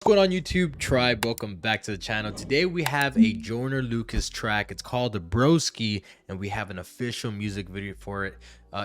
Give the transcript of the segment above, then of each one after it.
going on, YouTube tribe? Welcome back to the channel. Today we have a Joyner track. It's called the Broski, and we have an official music video for it.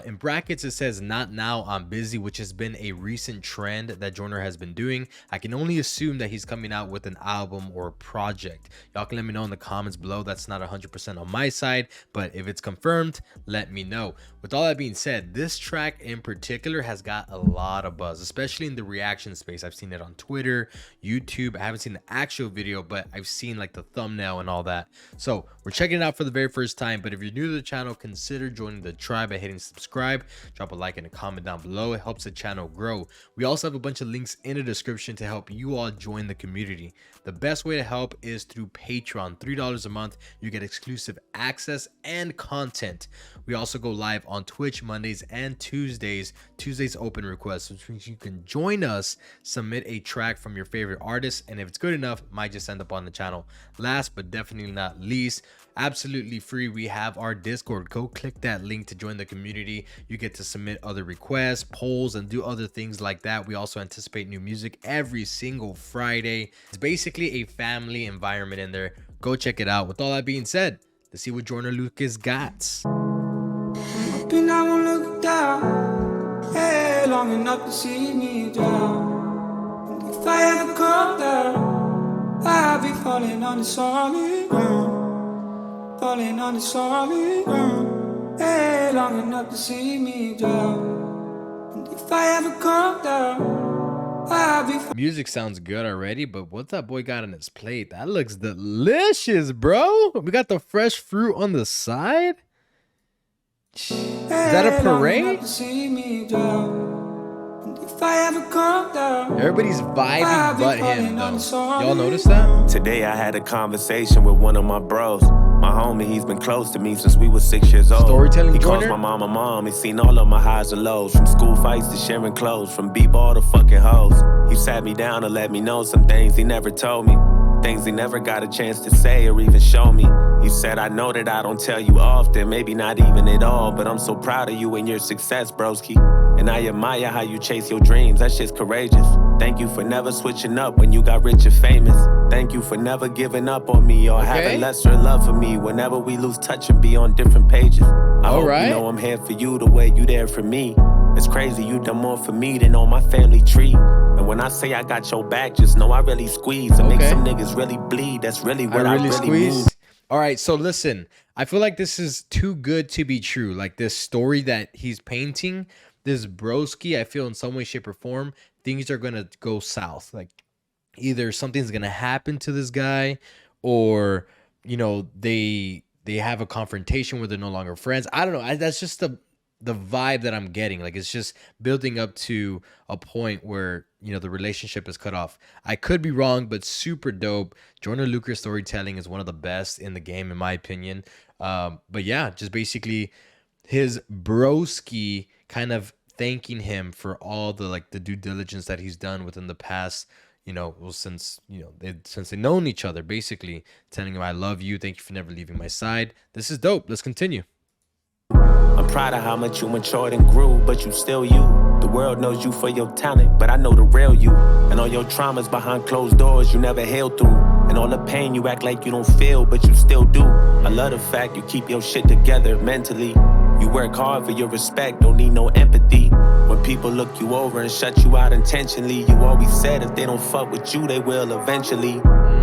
In brackets it says "Not now, I'm busy," which has been a recent trend that Joyner has been doing. I can only assume that he's coming out with an album or a project. Y'all can let me know in the comments below. That's not 100% on my side, but if it's confirmed, let me know. With all that being said, this track in particular has got a lot of buzz, especially in the reaction space. I've seen it on Twitter, YouTube. I haven't seen the actual video, but I've seen like the thumbnail and all that. So we're checking it out for the very first time. But if you're new to the channel, consider joining the tribe by hitting subscribe, drop a like and a comment down below. It helps the channel grow. We also have a bunch of links in the description to help you all join the community. The best way to help is through Patreon. $3 a month, you get exclusive access and content. We also go live on Twitch Mondays and Tuesdays. Tuesdays open requests, which means you can join us, submit a track from your favorite artist, and if it's good enough, might just end up on the channel. Last but definitely not least, absolutely free, we have our Discord. Go click that link to join the community. You get to submit other requests, polls, and do other things like that. We also anticipate new music every single Friday. It's basically a family environment in there. Go check it out. With all that being said, let's see what Joyner got. Hoping I won't look down, hey, long enough to see me drown. And if I ever come down, I'll be falling on the solid ground, falling on the solid ground, hey, long enough to see me drown. And if I ever come down, I'll be Music sounds good already, but what's that boy got on his plate? That looks delicious, bro. We got the fresh fruit on the side. Is that a parade? Everybody's vibing but him, though. Y'all notice that? Today I had a conversation with one of my bros. My homie, he's been close to me since we were 6 years old. Storytelling He calls Joyner? my mama mom. He's seen all of my highs and lows, from school fights to sharing clothes, from b-ball to fucking hoes. He sat me down and let me know some things he never told me, things he never got a chance to say or even show me. He said, I know that I don't tell you often, maybe not even at all, but I'm so proud of you and your success, broski. And I admire how you chase your dreams, that shit's courageous. Thank you for never switching up when you got rich and famous. Thank you for never giving up on me or having lesser love for me whenever we lose touch and be on different pages. I hope you know I'm here for you the way you there for me. It's crazy, you done more for me than on my family tree. And when I say I got your back, just know I really squeeze and make some niggas really bleed. That's really what I really mean. All right, so listen, I feel like this is too good to be true. Like this story that he's painting, this Broski, I feel in some way, shape, or form, things are going to go south. Like either something's going to happen to this guy, or, you know, they have a confrontation where they're no longer friends. I don't know. That's just the vibe that I'm getting. Like it's just building up to a point where, you know, the relationship is cut off. I could be wrong, but super dope. Joyner storytelling is one of the best in the game, in my opinion. But yeah, just basically his Broski kind of thanking him for all the the due diligence that he's done within the past, you know, since they've known each other, basically telling him, I love you, thank you for never leaving my side. This is dope. Let's continue. I'm proud of how much you matured and grew, but you still you. The world knows you for your talent, but I know the real you. And all your traumas behind closed doors you never healed through. And all the pain you act like you don't feel, but you still do. I love the fact you keep your shit together mentally. You work hard for your respect, don't need no empathy. When people look you over and shut you out intentionally, you always said if they don't fuck with you, they will eventually.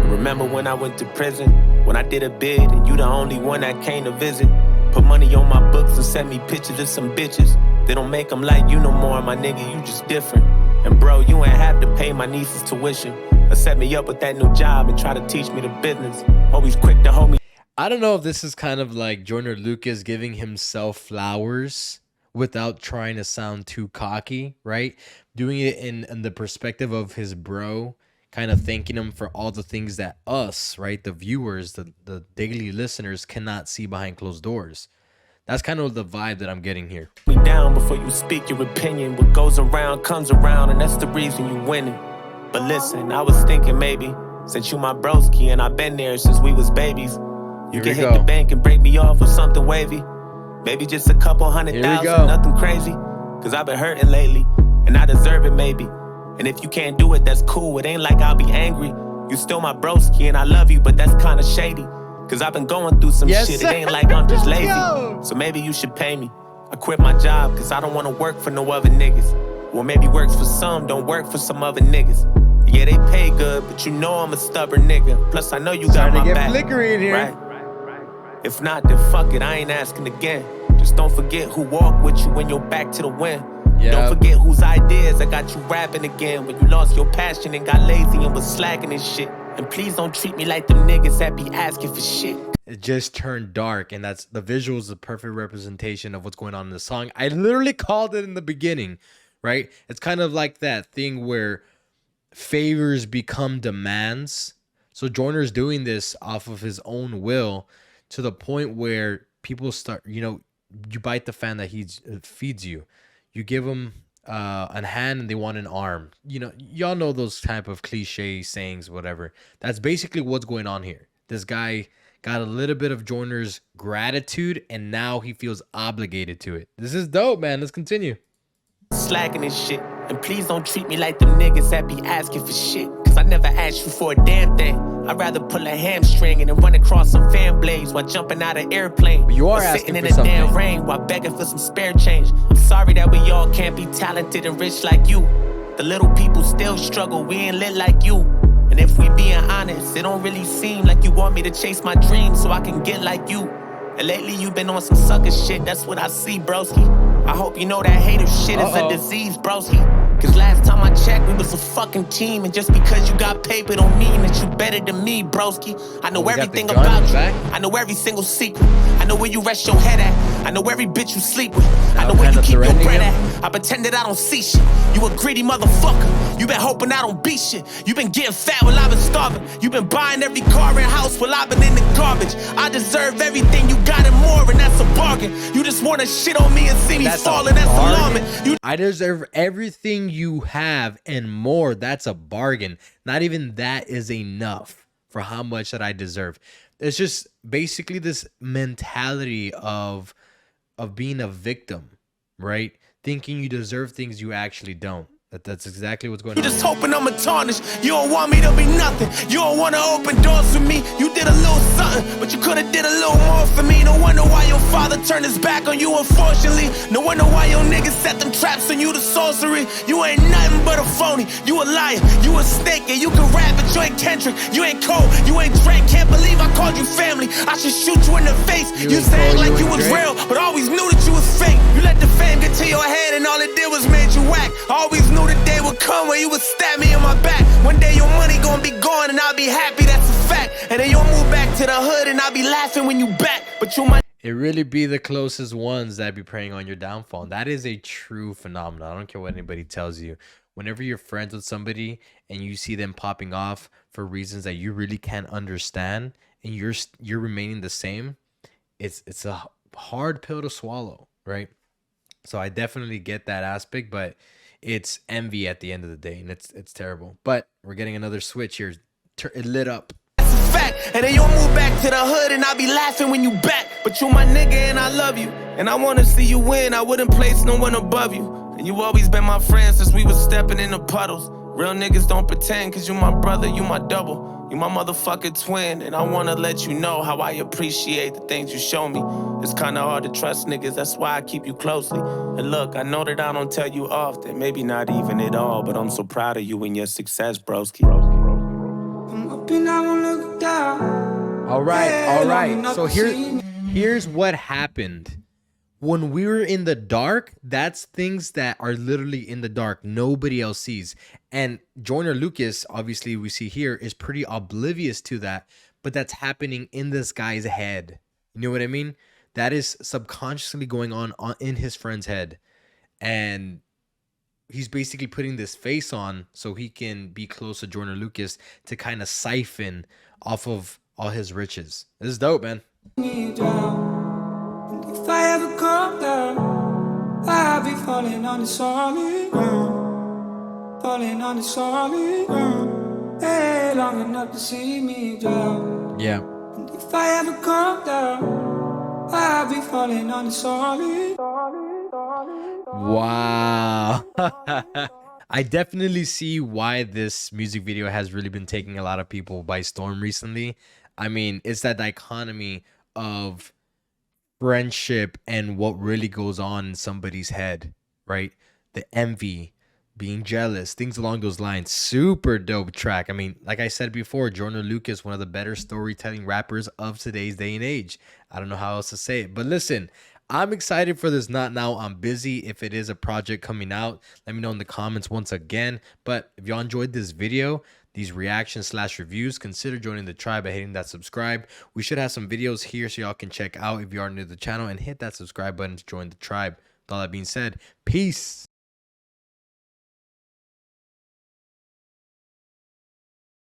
Remember when I went to prison, when I did a bid and you the only one that came to visit. Put money on my books and send me pictures of some bitches. They don't make them like you no more, my nigga, you just different. And bro, you ain't have to pay my niece's tuition or set me up with that new job and try to teach me the business. Always quick to hold me. I don't know if this is kind of like Joyner giving himself flowers without trying to sound too cocky, right? Doing it in the perspective of his bro, kind of thanking him for all the things that us, right, the viewers, the daily listeners cannot see behind closed doors. That's kind of the vibe that I'm getting here. Me down before you speak your opinion. What goes around comes around, and that's the reason you winning. But listen, I was thinking maybe since you my broski and I've been there since we was babies, you can hit the bank and break me off with something wavy. Maybe just a couple $100,000, nothing crazy. Cause I've been hurting lately, and I deserve it maybe. And if you can't do it, that's cool. It ain't like I'll be angry. You still my broski and I love you, but that's kinda shady. Cause I've been going through some shit. It ain't like I'm just lazy. So maybe you should pay me. I quit my job cause I don't wanna work for no other niggas. Well, maybe works for some, don't work for some other niggas. Yeah, they pay good, but you know I'm a stubborn nigga. Plus, I know you got my back. Flickery in here. Right? If not, then fuck it, I ain't asking again. Just don't forget who walked with you when you're back to the wind. Yep. Don't forget whose ideas that got you rapping again. When you lost your passion and got lazy and was slacking and shit. And please don't treat me like them niggas that be asking for shit. It just turned dark, and that's the visuals, the perfect representation of what's going on in the song. I literally called it in the beginning, right? It's kind of like that thing where favors become demands. So Joyner's doing this off of his own will to the point where people start, you bite the fan that he feeds you. You give them a hand and they want an arm. Y'all know those type of cliche sayings, whatever. That's basically what's going on here. This guy got a little bit of Joyner's gratitude and now he feels obligated to it. This is dope, man. Let's continue. Slacking and shit. And please don't treat me like them niggas that be asking for shit. Cause I never asked you for a damn thing. I'd rather pull a hamstring and then run across some fan blades while jumping out of airplane. But you are asking sitting in the something. Damn rain while begging for some spare change. I'm sorry that we all can't be talented and rich like you. The little people still struggle, we ain't lit like you. And if we being honest, it don't really seem like you want me to chase my dreams so I can get like you. And lately you been on some sucker shit, that's what I see, broski. I hope you know that hater shit is a disease, broski. Cause last time I checked, we was a fucking team. And just because you got paper don't mean that you better than me, broski. I know everything about you. I know every single secret. I know where you rest your head at. I know every bitch you sleep with. I know where you keep your bread at. I pretend that I don't see shit. You a greedy motherfucker. You been hoping I don't beat shit. You been getting fat while I've been starving. You been buying every car and house while I've been in the garbage. I deserve everything, you got it more, and that's a bargain. You just wanna shit on me and see me falling, that's alarming. I deserve everything you have and more. That's a bargain. Not even that is enough for how much that I deserve. It's just basically this mentality of being a victim, right? Thinking you deserve things you actually don't. That's exactly what's going on. You just hoping I'ma tarnish. You don't want me to be nothing. You don't wanna open doors for me. You did a little something, but you could've did a little more for me. No wonder why your father turned his back on you, unfortunately. No wonder why your niggas set them traps on you, the sorcery. You ain't nothing but a phony. You a liar, you a snake, and you can rap, but you ain't Kendrick. You ain't Cole, you ain't Drake. Can't believe I called you family. I should shoot you in the face. You saying like you was real, but always knew that you was fake. You let the fame get to your head, and all it did was made you whack. I always knew the day would come where you would stab me in my back. One day your money gonna be gone and I'll be happy, that's a fact. And then you'll move back to the hood and I'll be laughing when you back. But you might it really be the closest ones that be preying on your downfall. That is a true phenomenon. I don't care what anybody tells you. Whenever you're friends with somebody and you see them popping off for reasons that you really can't understand and you're remaining the same, it's a hard pill to swallow, right? So I definitely get that aspect, but it's envy at the end of the day, and it's terrible. But we're getting another switch here. It lit up. That's a fact. And then you'll move back to the hood and I'll be laughing when you back. But you my nigga and I love you. And I wanna see you win. I wouldn't place no one above you. And you always been my friend since we was stepping in the puddles. Real niggas don't pretend, cause you my brother, you my double. You my motherfucking twin, and I wanna let you know how I appreciate the things you show me. It's kinda hard to trust niggas, that's why I keep you closely. And look, I know that I don't tell you often, maybe not even at all, but I'm so proud of you and your success, broski. I'm up and I won't look down. All right. So here's what happened. When we were in the dark, that's things that are literally in the dark. Nobody else sees. And Joyner Lucas, obviously we see here, is pretty oblivious to that. But that's happening in this guy's head. You know what I mean? That is subconsciously going on in his friend's head. And he's basically putting this face on so he can be close to Joyner Lucas to kind of siphon off of all his riches. This is dope, man. If I ever come down, I'll be falling on the solid ground. Falling on the solid ground. Hey, long enough to see me drown. Yeah. And if I ever come down, I'll be falling on the solid. Wow. I definitely see why this music video has really been taking a lot of people by storm recently. I mean, it's that dichotomy of friendship and what really goes on in somebody's head, right? The envy, being jealous, things along those lines. Super dope track. I mean, like I said before, Joyner Lucas, one of the better storytelling rappers of today's day and age. I don't know how else to say it. But listen, I'm excited for this Not Now, I'm Busy. If it is a project coming out, let me know in the comments once again. But if y'all enjoyed this video, these reactions slash reviews, consider joining the tribe by hitting that subscribe. We should have some videos here so y'all can check out if you are new to the channel, and hit that subscribe button to join the tribe. With all that being said, peace.